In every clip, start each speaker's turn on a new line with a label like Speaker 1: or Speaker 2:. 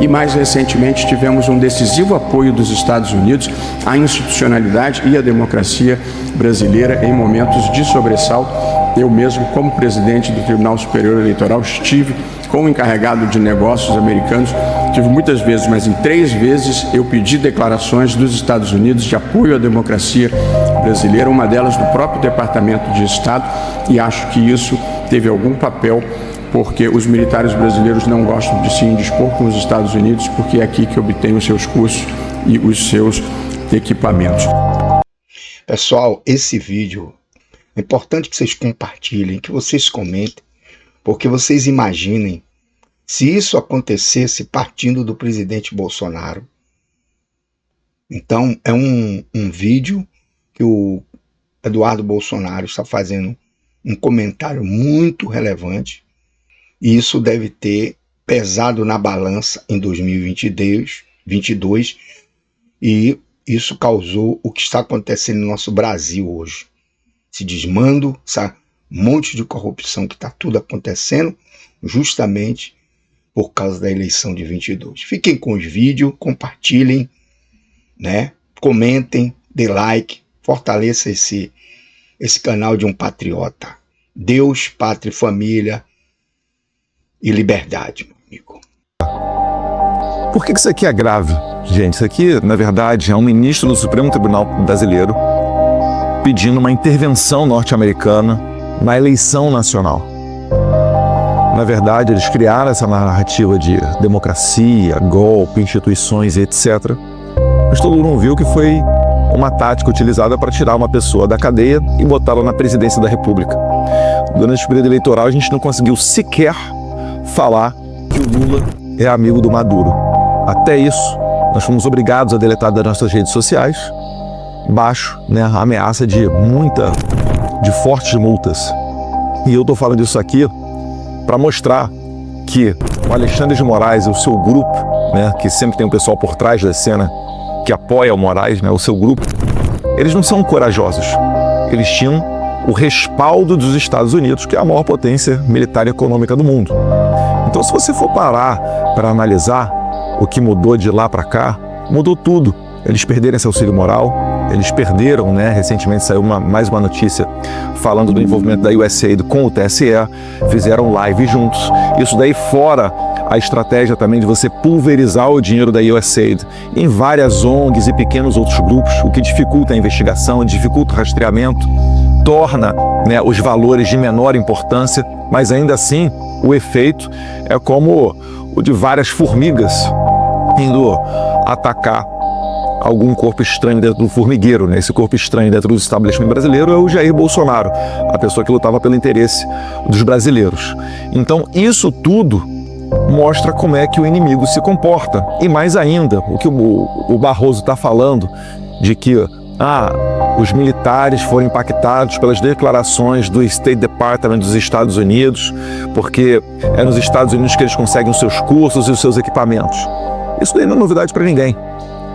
Speaker 1: e mais recentemente tivemos um decisivo apoio dos Estados Unidos à institucionalidade e à democracia brasileira em momentos de sobressalto. Eu mesmo, como presidente do Tribunal Superior Eleitoral, estive com o encarregado de negócios americanos, tive muitas vezes, mas em 3 vezes eu pedi declarações dos Estados Unidos de apoio à democracia brasileira, uma delas do próprio Departamento de Estado, e acho que isso teve algum papel, porque os militares brasileiros não gostam de se indispor com os Estados Unidos, porque é aqui que obtêm os seus cursos e os seus equipamentos.
Speaker 2: Pessoal, esse vídeo é importante que vocês compartilhem, que vocês comentem, porque vocês imaginem se isso acontecesse partindo do presidente Bolsonaro. Então, é um vídeo que o Eduardo Bolsonaro está fazendo um comentário muito relevante, e isso deve ter pesado na balança em 2022, e isso causou o que está acontecendo no nosso Brasil hoje. Esse desmando, esse monte de corrupção que está tudo acontecendo justamente por causa da eleição de 22. Fiquem com os vídeos, compartilhem, né? Comentem, dê like, fortaleça esse canal de um patriota. Deus, pátria e família e liberdade, meu amigo.
Speaker 3: Por que isso aqui é grave? Gente, isso aqui, na verdade, é um ministro do Supremo Tribunal Brasileiro pedindo uma intervenção norte-americana na eleição nacional. Na verdade, eles criaram essa narrativa de democracia, golpe, instituições e etc. Mas todo mundo viu que foi uma tática utilizada para tirar uma pessoa da cadeia e botá-la na presidência da República. Durante o período eleitoral, a gente não conseguiu sequer falar que o Lula é amigo do Maduro. Até isso, nós fomos obrigados a deletar das nossas redes sociais, baixo, né, a ameaça de fortes multas. E eu estou falando isso aqui para mostrar que o Alexandre de Moraes e o seu grupo, né, que sempre tem um pessoal por trás da cena que apoia o Moraes, né, o seu grupo, eles não são corajosos. Eles tinham o respaldo dos Estados Unidos, que é a maior potência militar e econômica do mundo. Então, se você for parar para analisar o que mudou de lá para cá, mudou tudo. Eles perderam esse auxílio moral, eles perderam, né? Recentemente saiu mais uma notícia falando do envolvimento da USAID com o TSE, fizeram live juntos. Isso daí fora a estratégia também de você pulverizar o dinheiro da USAID em várias ONGs e pequenos outros grupos, o que dificulta a investigação, dificulta o rastreamento, torna, né, os valores de menor importância, mas ainda assim o efeito é como o de várias formigas indo atacar algum corpo estranho dentro do formigueiro, né? Esse corpo estranho dentro do estabelecimento brasileiro é o Jair Bolsonaro, a pessoa que lutava pelo interesse dos brasileiros. Então, isso tudo mostra como é que o inimigo se comporta. E mais ainda, o que o Barroso está falando, de que os militares foram impactados pelas declarações do State Department dos Estados Unidos, porque é nos Estados Unidos que eles conseguem os seus cursos e os seus equipamentos. Isso daí não é novidade para ninguém.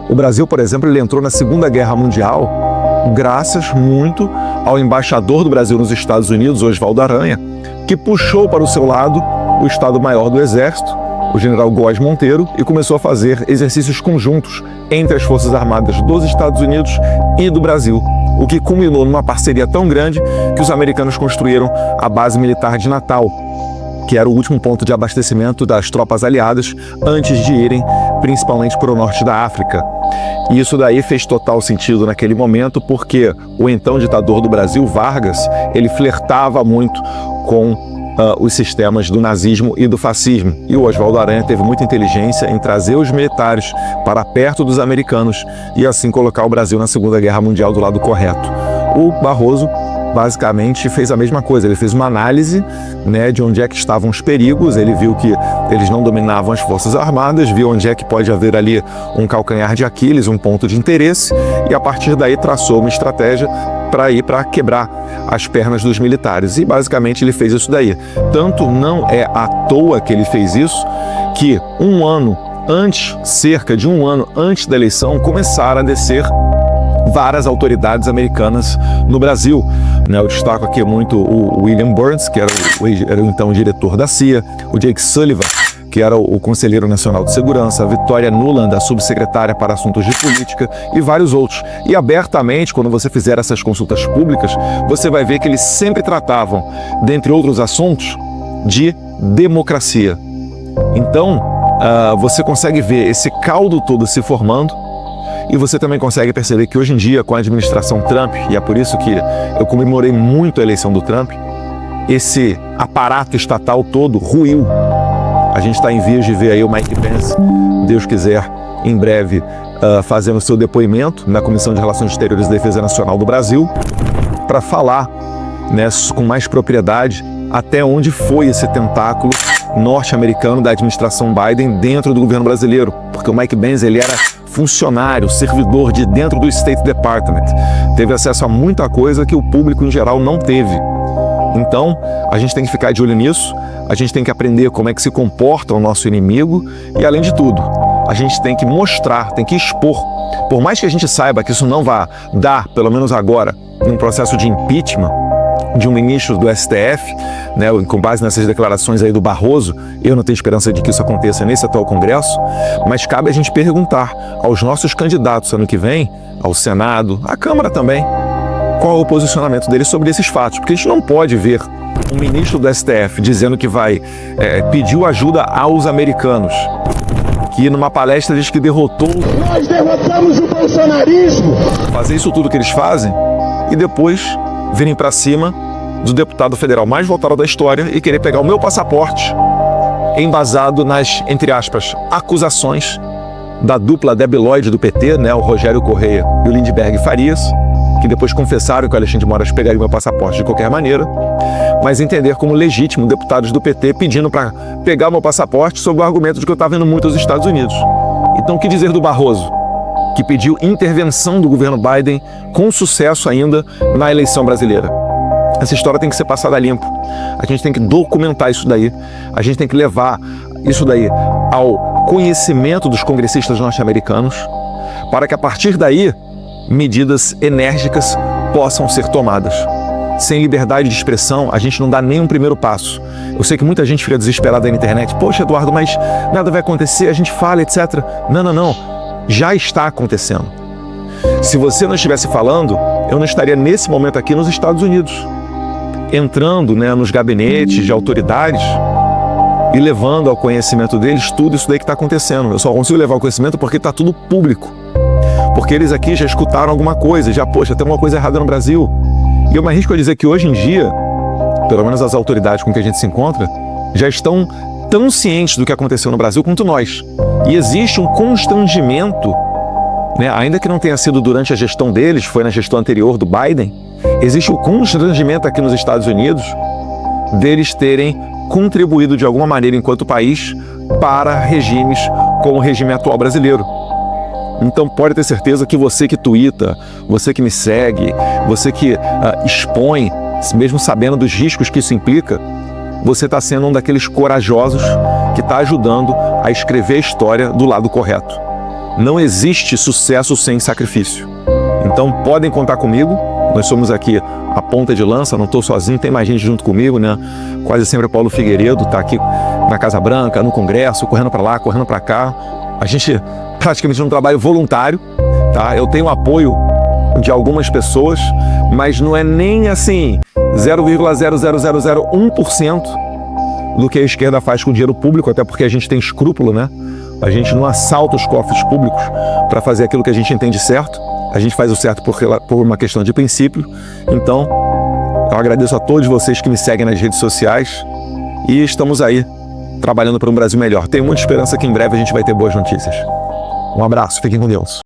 Speaker 3: O Brasil, por exemplo, ele entrou na Segunda Guerra Mundial graças muito ao embaixador do Brasil nos Estados Unidos, Oswaldo Aranha, que puxou para o seu lado o Estado-Maior do Exército, o general Góes Monteiro, e começou a fazer exercícios conjuntos entre as Forças Armadas dos Estados Unidos e do Brasil, o que culminou numa parceria tão grande que os americanos construíram a base militar de Natal, que era o último ponto de abastecimento das tropas aliadas antes de irem principalmente para o norte da África. E isso daí fez total sentido naquele momento, porque o então ditador do Brasil, Vargas, ele flertava muito com os sistemas do nazismo e do fascismo. E o Oswaldo Aranha teve muita inteligência em trazer os militares para perto dos americanos e assim colocar o Brasil na Segunda Guerra Mundial do lado correto. O Barroso basicamente fez a mesma coisa, ele fez uma análise, né, de onde é que estavam os perigos, ele viu que eles não dominavam as Forças Armadas, viu onde é que pode haver ali um calcanhar de Aquiles, um ponto de interesse, e a partir daí traçou uma estratégia para quebrar as pernas dos militares. E basicamente ele fez isso daí. Tanto não é à toa que ele fez isso, que cerca de um ano antes da eleição, começaram a descer várias autoridades americanas no Brasil. Eu destaco aqui muito o William Burns, que era o então diretor da CIA, o Jake Sullivan, que era o Conselheiro Nacional de Segurança, a Vitória Nuland, a subsecretária para Assuntos de Política e vários outros. E abertamente, quando você fizer essas consultas públicas, você vai ver que eles sempre tratavam, dentre outros assuntos, de democracia. Então, você consegue ver esse caldo todo se formando e você também consegue perceber que hoje em dia, com a administração Trump, e é por isso que eu comemorei muito a eleição do Trump, esse aparato estatal todo ruiu. A gente está em vias de ver aí o Mike Pence, Deus quiser, em breve, fazendo seu depoimento na Comissão de Relações Exteriores e Defesa Nacional do Brasil, para falar, né, com mais propriedade até onde foi esse tentáculo norte-americano da administração Biden dentro do governo brasileiro. Porque o Mike Pence, ele era funcionário, servidor de dentro do State Department. Teve acesso a muita coisa que o público em geral não teve. Então, a gente tem que ficar de olho nisso, a gente tem que aprender como é que se comporta o nosso inimigo e, além de tudo, a gente tem que mostrar, tem que expor. Por mais que a gente saiba que isso não vai dar, pelo menos agora, num processo de impeachment de um ministro do STF, né, com base nessas declarações aí do Barroso, eu não tenho esperança de que isso aconteça nesse atual Congresso, mas cabe a gente perguntar aos nossos candidatos ano que vem, ao Senado, à Câmara também, qual é o posicionamento deles sobre esses fatos, porque a gente não pode ver um ministro do STF dizendo que vai pedir ajuda aos americanos, que numa palestra diz que derrotou...
Speaker 4: Nós derrotamos o bolsonarismo!
Speaker 3: Fazer isso tudo que eles fazem e depois virem para cima do deputado federal mais votado da história e querer pegar o meu passaporte embasado nas, entre aspas, acusações da dupla debilóide do PT, né, o Rogério Correia e o Lindbergh Farias, que depois confessaram que o Alexandre de Moraes pegaria o meu passaporte de qualquer maneira, mas entender como legítimo deputados do PT pedindo para pegar o meu passaporte sob o argumento de que eu estava indo muito aos Estados Unidos. Então, o que dizer do Barroso, que pediu intervenção do governo Biden com sucesso ainda na eleição brasileira? Essa história tem que ser passada limpo. A gente tem que documentar isso daí. A gente tem que levar isso daí ao conhecimento dos congressistas norte-americanos para que, a partir daí, medidas enérgicas possam ser tomadas. Sem liberdade de expressão, a gente não dá nem um primeiro passo. Eu sei que muita gente fica desesperada na internet. Poxa, Eduardo, mas nada vai acontecer, a gente fala, etc. Não. Já está acontecendo. Se você não estivesse falando, eu não estaria nesse momento aqui nos Estados Unidos, entrando, né, nos gabinetes de autoridades e levando ao conhecimento deles tudo isso daí que está acontecendo. Eu só consigo levar ao conhecimento porque está tudo público. Porque eles aqui já escutaram alguma coisa, poxa, tem uma coisa errada no Brasil. E eu me arrisco a dizer que hoje em dia, pelo menos as autoridades com que a gente se encontra, já estão tão cientes do que aconteceu no Brasil quanto nós. E existe um constrangimento, né, ainda que não tenha sido durante a gestão deles, foi na gestão anterior do Biden, existe o constrangimento aqui nos Estados Unidos deles terem contribuído de alguma maneira enquanto país para regimes como o regime atual brasileiro. Então pode ter certeza que você que tuita, você que me segue, você que expõe, mesmo sabendo dos riscos que isso implica, você está sendo um daqueles corajosos que está ajudando a escrever a história do lado correto. Não existe sucesso sem sacrifício. Então podem contar comigo, nós somos aqui a ponta de lança, não estou sozinho, tem mais gente junto comigo, né? Quase sempre o Paulo Figueiredo está aqui na Casa Branca, no Congresso, correndo para lá, correndo para cá. A gente praticamente um trabalho voluntário, tá? Eu tenho apoio de algumas pessoas, mas não é nem assim 0,00001% do que a esquerda faz com o dinheiro público, até porque a gente tem escrúpulo, né? A gente não assalta os cofres públicos para fazer aquilo que a gente entende certo. A gente faz o certo por uma questão de princípio. Então, eu agradeço a todos vocês que me seguem nas redes sociais e estamos aí trabalhando por um Brasil melhor. Tenho muita esperança que em breve a gente vai ter boas notícias. Um abraço, fiquem com Deus.